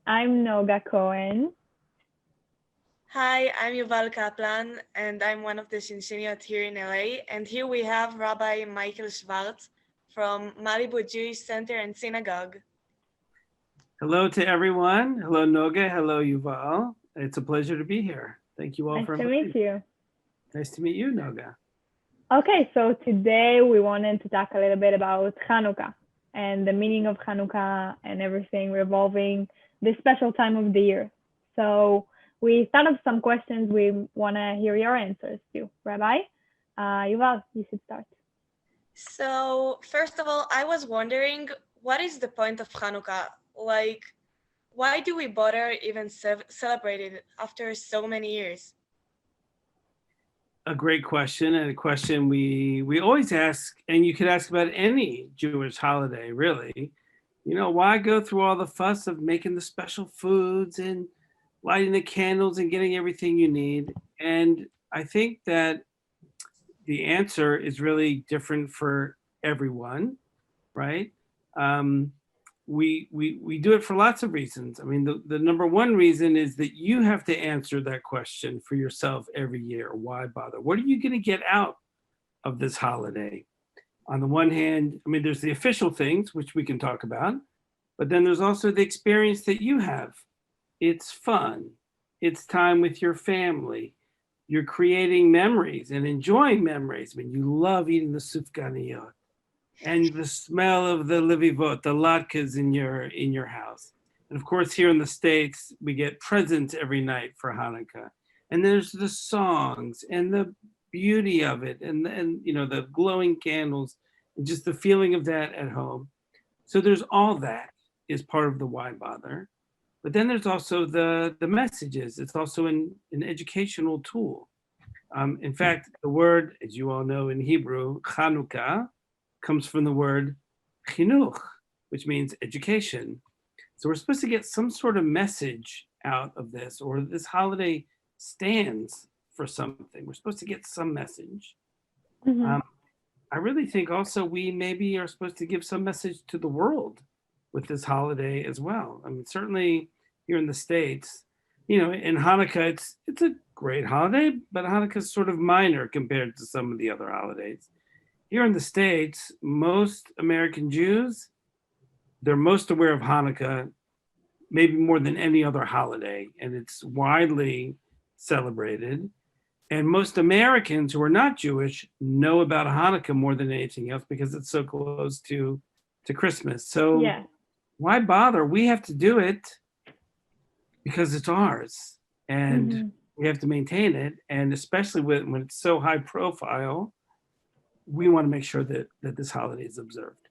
I'm Noga Cohen. Hi, I'm Yuval Kaplan, and I'm one of the Shinshiniyot here in LA. And here we have Rabbi Michael Schwartz from Malibu Jewish Center and Synagogue. Hello to everyone. Hello, Noga. Hello, Yuval. It's a pleasure to be here. Thank you all Nice for to meet inviting me. you. Nice to meet you, Noga. Okay, so today we wanted to talk a little bit about Hanukkah and the meaning of Hanukkah and everything revolving this special time of the year. So we thought of some questions we want to hear your answers to. Rabbi, Yuval, you should start. So, first of all, I was wondering what is the point of Hanukkah? Like, why do we bother even celebrate it after so many years? A great question, and a question we always ask, and you could ask about any Jewish holiday, really. Why go through all the fuss of making the special foods and lighting the candles and getting everything you need? And I think that the answer is really different for everyone, right? Um, we do it for lots of reasons. I mean, the number one reason is that you have to answer that question for yourself every year. Why bother? What are you going to get out of this holiday? On the one hand, I mean, there's the official things, which we can talk about, but then there's also the experience that you have. It's fun. It's time with your family. You're creating memories and enjoying memories. I mean, you love eating the sufganiyot and the smell of the levivot, the latkes in your house. And of course, here in the States, we get presents every night for Hanukkah. And there's the songs and the beauty of it and the glowing candles and just the feeling of that at home. So there's all that is part of the why bother. But then there's also the messages. It's also an educational tool. In fact, the word, as you all know in Hebrew, Chanukah, comes from the word chinuch, which means education. So we're supposed to get some sort of message out of this, or this holiday stands for something. We're supposed to get some message. Mm-hmm. Um, I really think also we maybe are supposed to give some message to the world with this holiday as well. I mean, certainly here in the States, in Hanukkah, it's a great holiday, but Hanukkah is sort of minor compared to some of the other holidays. Here in the States, most American Jews, they're most aware of Hanukkah, maybe more than any other holiday, and it's widely celebrated. And most Americans who are not Jewish know about Hanukkah more than anything else because it's so close to Christmas. So Yeah. why bother? We have to do it because it's ours, and Mm-hmm. we have to maintain it. And especially when it's so high profile, we want to make sure that this holiday is observed.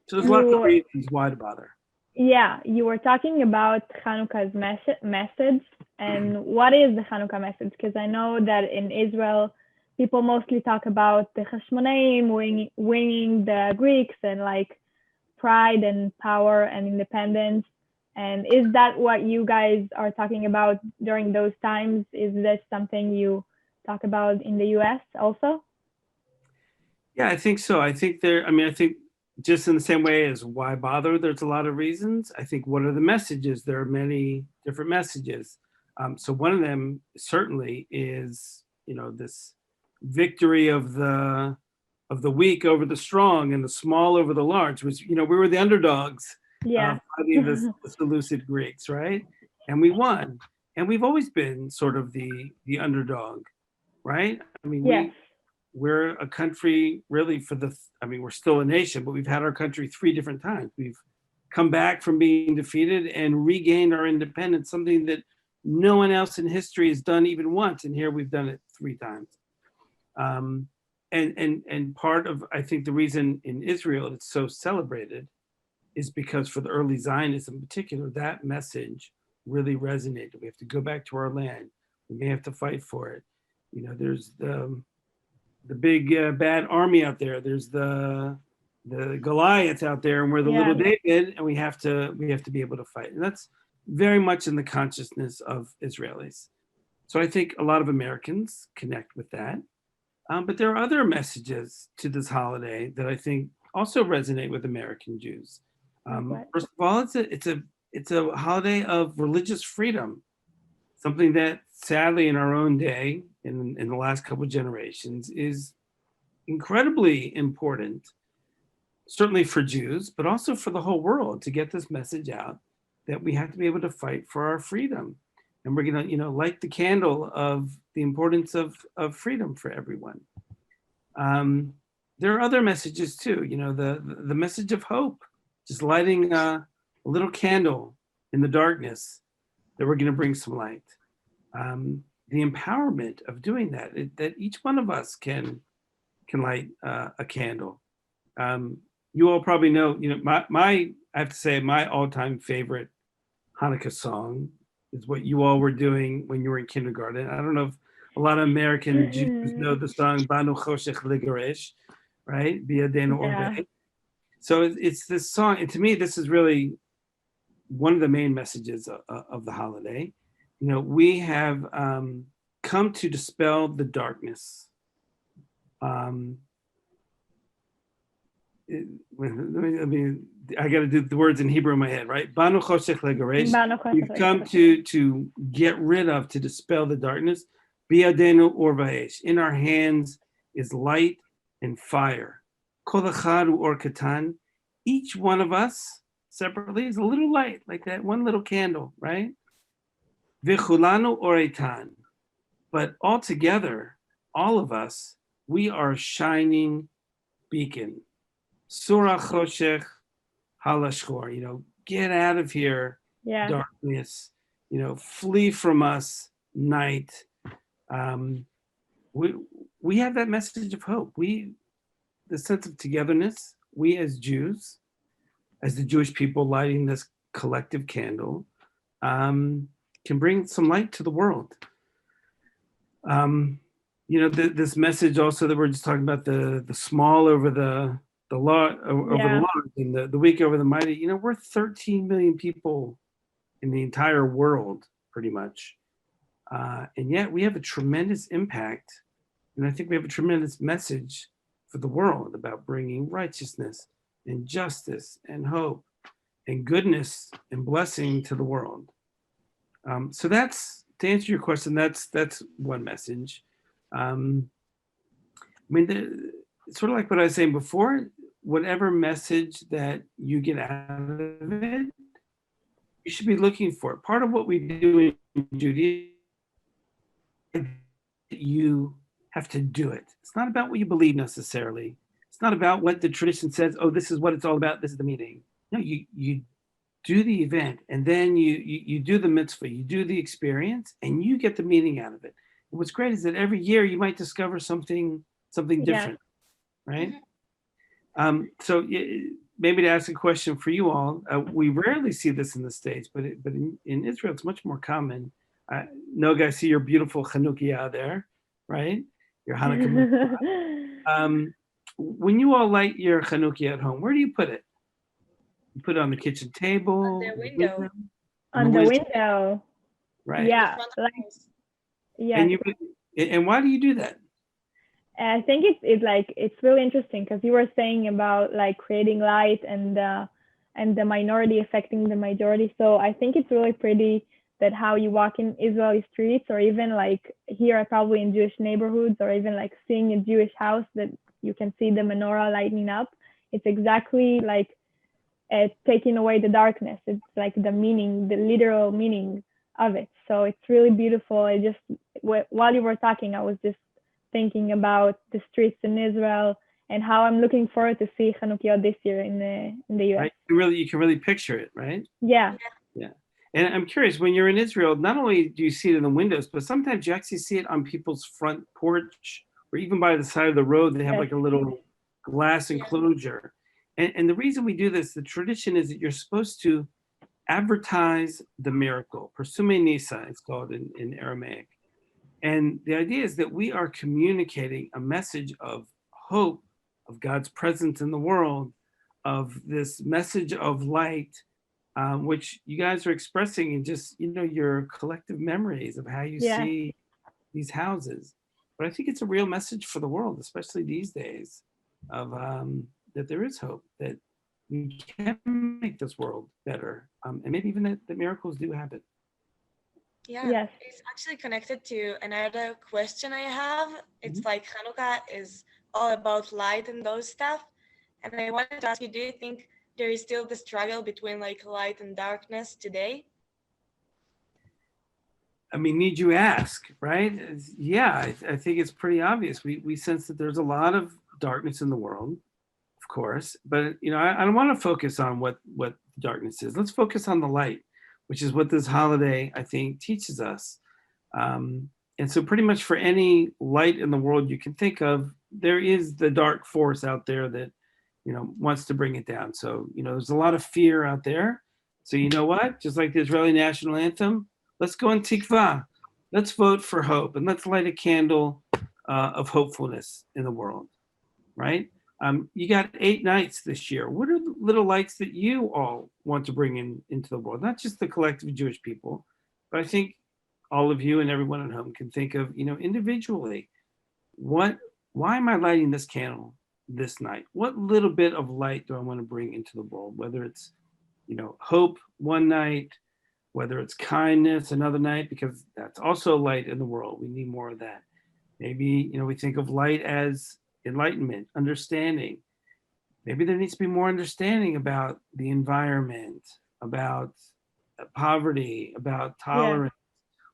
So there's lots of You reasons why to bother. Yeah, you were talking about Hanukkah's message, and what is the Hanukkah message? Because I know that in Israel, people mostly talk about the Hashmonaim winning the Greeks and like pride and power and independence. And is that what you guys are talking about during those times? Is this something you talk about in the US also? Yeah, I think so. I think just in the same way as why bother, there's a lot of reasons. I think what are the messages? There are many different messages. So one of them certainly is, this victory of the weak over the strong and the small over the large, which, we were the underdogs Yeah. fighting the Seleucid Greeks, right? And we won. And we've always been sort of the underdog, right? I mean, Yes. we're a country really we're still a nation, but we've had our country three different times. We've come back from being defeated and regained our independence, something that no one else in history has done even once. And here we've done it three times. Um, and part of, I think, the reason in Israel it's so celebrated is because for the early Zionists in particular, that message really resonated. We have to go back to our land. We may have to fight for it. There's the big bad army out there. There's the Goliath out there, and we're the little Yeah. David, and we have to be able to fight. And that's very much in the consciousness of Israelis. So I think a lot of Americans connect with that. But there are other messages to this holiday that I think also resonate with American Jews. Like what? First of all, it's a it's a holiday of religious freedom, something that sadly in our own day, in the last couple of generations, is incredibly important, certainly for Jews, but also for the whole world, to get this message out that we have to be able to fight for our freedom. And we're gonna, light the candle of the importance of freedom for everyone. There are other messages too, the message of hope, just lighting a little candle in the darkness, that we're gonna bring some light. The empowerment of doing that, that each one of us can light a candle. You all probably know, I have to say, my all-time favorite Hanukkah song is what you all were doing when you were in kindergarten. I don't know if a lot of American Jews know the song Banu Choshech Ligaresh, right? Biyadenu Orveh. So it's this song, and to me, this is really one of the main messages of the holiday. We have come to dispel the darkness. I got to do the words in Hebrew in my head, right? Banu Choshech Legaresh. We've come to get rid of, to dispel the darkness. Biyadenu Orvaesh. In our hands is light and fire. Kol echad or katan. Each one of us separately is a little light, like that one little candle, right? V'chulanu oretan. But all together, all of us, we are shining beacon. Surah Choshech Halashchor, get out of here, darkness, flee from us, night. We have that message of hope. The sense of togetherness, we as Jews, as the Jewish people lighting this collective candle, can bring some light to the world. This message also that we're just talking about, the small over the large, and the weak over the mighty. We're 13 million people in the entire world, pretty much, and yet we have a tremendous impact, and I think we have a tremendous message for the world about bringing righteousness and justice and hope and goodness and blessing to the world. So that's, to answer your question, that's one message. Sort of like what I was saying before, whatever message that you get out of it, you should be looking for it. Part of what we do in Judaism, you have to do it. It's not about what you believe necessarily. It's not about what the tradition says, oh, this is what it's all about, this is the meeting. No, you do the event, and then you do the mitzvah, you do the experience, and you get the meaning out of it. And what's great is that every year you might discover something different, right? So maybe to ask a question for you all, we rarely see this in the States, but in Israel, it's much more common. Noga, I see your beautiful hannukah there, right? Your Hanukkah. When you all light your hannukah at home, where do you put it? You put it on the kitchen table? On the window. On the window. Right. Yeah. And why do you do that? I think it's really interesting, because you were saying about like creating light and the minority affecting the majority. So I think it's really pretty that how you walk in Israeli streets, or even like here probably in Jewish neighborhoods, or even like seeing a Jewish house, that you can see the menorah lighting up. It's exactly like taking away the darkness. It's like the meaning, the literal meaning of it. So it's really beautiful. While you were talking, I was just thinking about the streets in Israel and how I'm looking forward to see Hanukkah this year in the US. Right? You can really picture it, right? Yeah. And I'm curious, when you're in Israel, not only do you see it in the windows, but sometimes you actually see it on people's front porch, or even by the side of the road. They have like a little glass enclosure. And the reason we do this, the tradition is that you're supposed to advertise the miracle. Persume Nisa, it's called in Aramaic. And the idea is that we are communicating a message of hope, of God's presence in the world, of this message of light, which you guys are expressing in just, your collective memories of how you see these houses. But I think it's a real message for the world, especially these days, of that there is hope, that we can make this world better. And maybe even that the miracles do happen. Yeah, Yes. it's actually connected to another question I have. It's like Hanukkah is all about light and those stuff. And I wanted to ask you, do you think there is still the struggle between like light and darkness today? I mean, need you ask, right? Yeah, I think it's pretty obvious. We sense that there's a lot of darkness in the world, of course, but I don't want to focus on what darkness is. Let's focus on the light, which is what this holiday I think teaches us. And so, pretty much for any light in the world you can think of, there is the dark force out there that wants to bring it down. So there's a lot of fear out there. So you know what? Just like the Israeli national anthem, let's go on Tikva. Let's vote for hope and let's light a candle of hopefulness in the world, right? You got 8 nights this year. What are the little lights that you all want to bring into the world? Not just the collective Jewish people, but I think all of you and everyone at home can think of, individually, why am I lighting this candle this night? What little bit of light do I want to bring into the world? Whether it's, hope one night, whether it's kindness another night, because that's also light in the world. We need more of that. Maybe, we think of light as enlightenment, understanding. Maybe there needs to be more understanding about the environment, about poverty, about tolerance,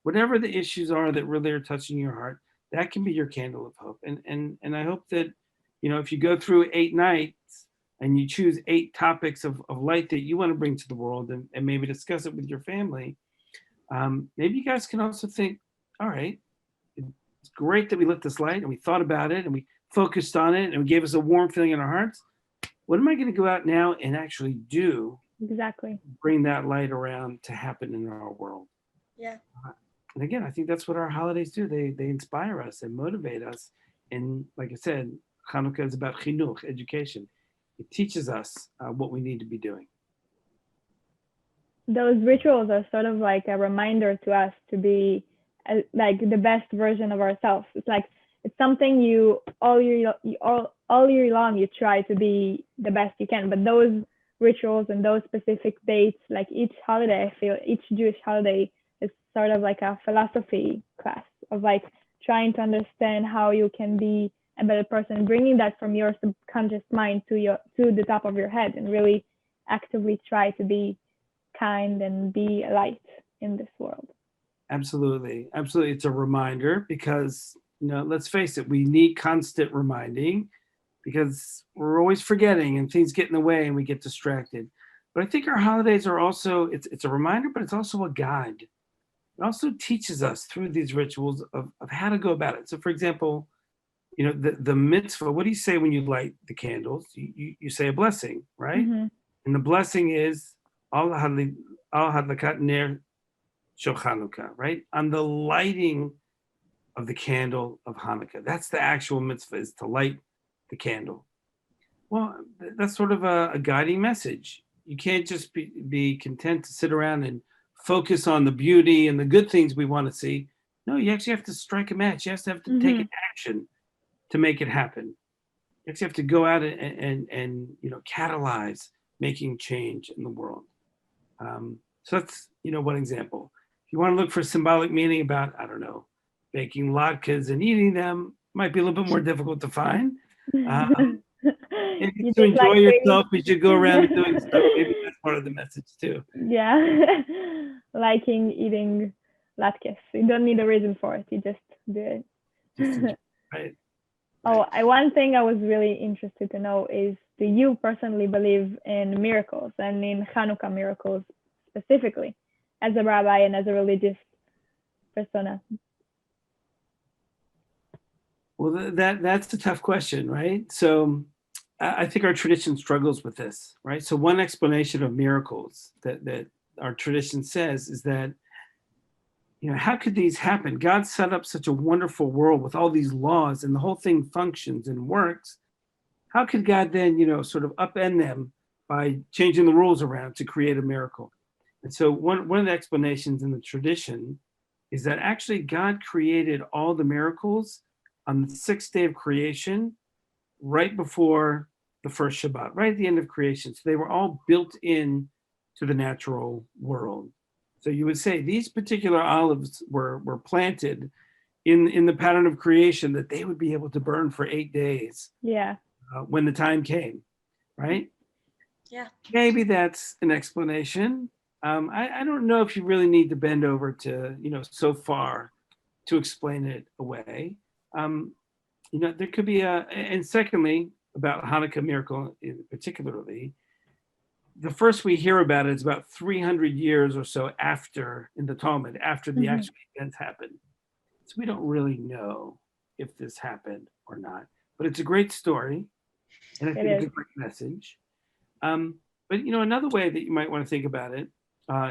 whatever the issues are that really are touching your heart. That can be your candle of hope. And I hope that, if you go through 8 nights and you choose 8 topics of light that you want to bring to the world and maybe discuss it with your family, maybe you guys can also think, all right, it's great that we lit this light and we thought about it and we focused on it and we gave us a warm feeling in our hearts. What am I going to go out now and actually do? Exactly. Bring that light around to happen in our world. Yeah. And again, I think that's what our holidays do. They inspire us and motivate us. And like I said, Hanukkah is about chinuch, education. It teaches us what we need to be doing. Those rituals are sort of like a reminder to us to be like the best version of ourselves. It's something you all year long you try to be the best you can. But those rituals and those specific dates, like each holiday, I feel each Jewish holiday is sort of like a philosophy class of like trying to understand how you can be a better person, bringing that from your subconscious mind to the top of your head, and really actively try to be kind and be a light in this world. Absolutely. It's a reminder because, let's face it, we need constant reminding because we're always forgetting and things get in the way and we get distracted. But I think our holidays are also, it's a reminder, but it's also a guide. It also teaches us through these rituals of how to go about it. So for example, the mitzvah, what do you say when you light the candles? You say a blessing, right? Mm-hmm. And the blessing is al hadlakat ner shel Chanukah, right? On the lighting of the candle of Hanukkah. That's the actual mitzvah, is to light the candle. Well, that's sort of a guiding message. You can't just be content to sit around and focus on the beauty and the good things we want to see. No, you actually have to strike a match. You have to take an action to make it happen. You actually have to go out and catalyze making change in the world. So that's one example. If you want to look for symbolic meaning about, I don't know, baking latkes and eating them, might be a little bit more difficult to find. If you to enjoy yourself, you should go around and doing stuff. Maybe that's part of the message too. Yeah, liking eating latkes. You don't need a reason for it. You just do it. Just enjoy, right? Oh, one thing I was really interested to know is, do you personally believe in miracles and in Hanukkah miracles specifically, as a rabbi and as a religious persona? Well, that's a tough question, right? So I think our tradition struggles with this, right? So one explanation of miracles that our tradition says is that, how could these happen? God set up such a wonderful world with all these laws and the whole thing functions and works. How could God then, sort of upend them by changing the rules around to create a miracle? And so one of the explanations in the tradition is that actually God created all the miracles on the 6th day of creation, right before the first Shabbat, right at the end of creation. So they were all built in to the natural world. So you would say these particular olives were planted in the pattern of creation that they would be able to burn for 8 days. Yeah. When the time came, right? Yeah. Maybe that's an explanation. I don't know if you really need to bend over to, so far to explain it away. There could be and secondly, about Hanukkah miracle particularly, the first we hear about it is about 300 years or so after, in the Talmud, after the actual event happened. So we don't really know if this happened or not, but it's a great story, and I think it's a great message. But another way that you might want to think about it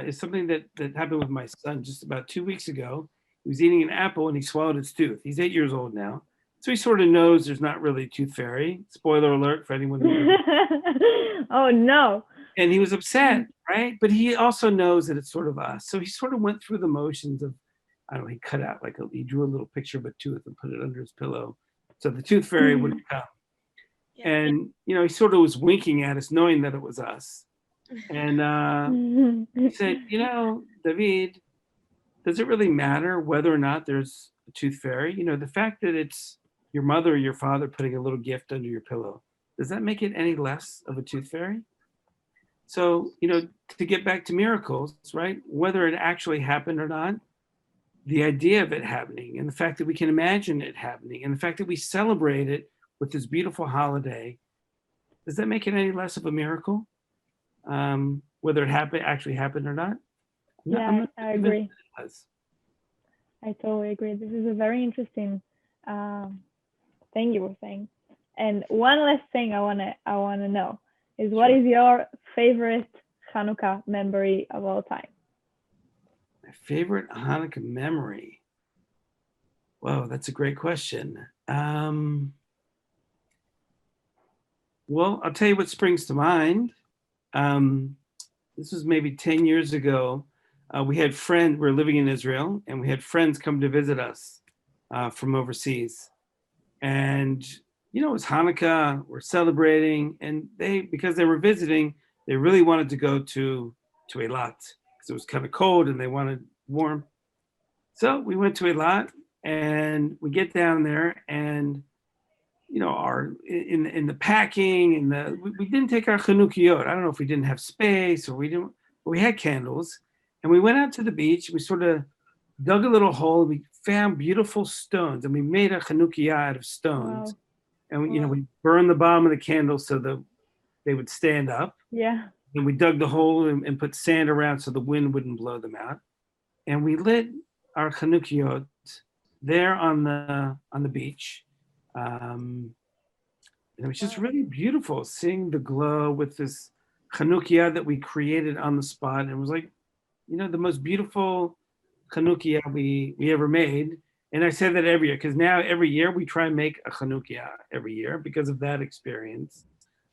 is something that happened with my son just about 2 weeks ago. He was eating an apple and he swallowed his tooth. He's 8 years old now, so he sort of knows there's not really a tooth fairy. Spoiler alert for anyone who Oh no. And he was upset, right? But he also knows that it's sort of us. So he sort of went through the motions of, I don't know, he cut out he drew a little picture of a tooth and put it under his pillow. So the tooth fairy would come. Yeah. And, he sort of was winking at us, knowing that it was us. And he said, David, does it really matter whether or not there's a tooth fairy? The fact that it's your mother or your father putting a little gift under your pillow, does that make it any less of a tooth fairy? So, to get back to miracles, right? Whether it actually happened or not, the idea of it happening and the fact that we can imagine it happening and the fact that we celebrate it with this beautiful holiday, does that make it any less of a miracle? Whether it actually happened or not? Yeah, I agree. I totally agree. This is a very interesting thing you were saying. And one last thing I wanna know is what is your favorite Hanukkah memory of all time? My favorite Hanukkah memory? Whoa, that's a great question. Well, I'll tell you what springs to mind. This was maybe 10 years ago. We had friends, we were living in Israel, and we had friends come to visit us from overseas. And it was Hanukkah, we're celebrating, and because they were visiting, they really wanted to go to Eilat because it was kind of cold and they wanted warm. So we went to Eilat and we get down there and, in the packing and we didn't take our hannukah. I don't know if we didn't have space or we had candles, and we went out to the beach. We sort of dug a little hole. We found beautiful stones and we made a hannukah out of stones. Wow. And we burned the bottom of the candle so that they would stand up. Yeah. And we dug the hole and put sand around so the wind wouldn't blow them out. And we lit our hannukah there on the beach. And it was just really beautiful seeing the glow with this hannukah that we created on the spot. And it was like, the most beautiful hannukah we ever made. And I say that every year because now every year we try and make a hannukah every year because of that experience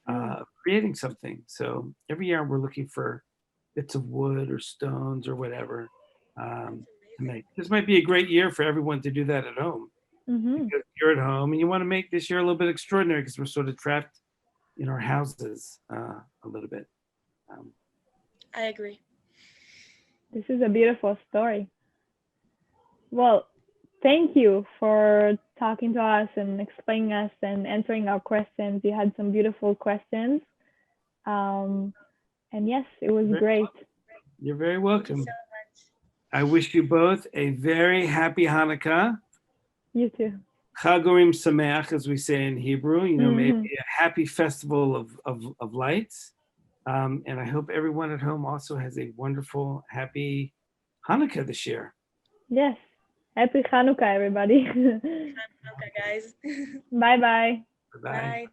of creating something. So every year we're looking for bits of wood or stones or whatever to make. This might be a great year for everyone to do that at home. Because you're at home and you want to make this year a little bit extraordinary because we're sort of trapped in our houses a little bit. I agree. This is a beautiful story. Well, thank you for talking to us and explaining us and answering our questions. You had some beautiful questions. And yes, it was great. You're very welcome. Thank you so much. I wish you both a very happy Hanukkah. You too. Chagurim Sameach, as we say in Hebrew, maybe a happy festival of lights. And I hope everyone at home also has a wonderful, happy Hanukkah this year. Yes. Happy Hanukkah, everybody. Happy Hanukkah, guys. Bye-bye. Bye-bye. Bye.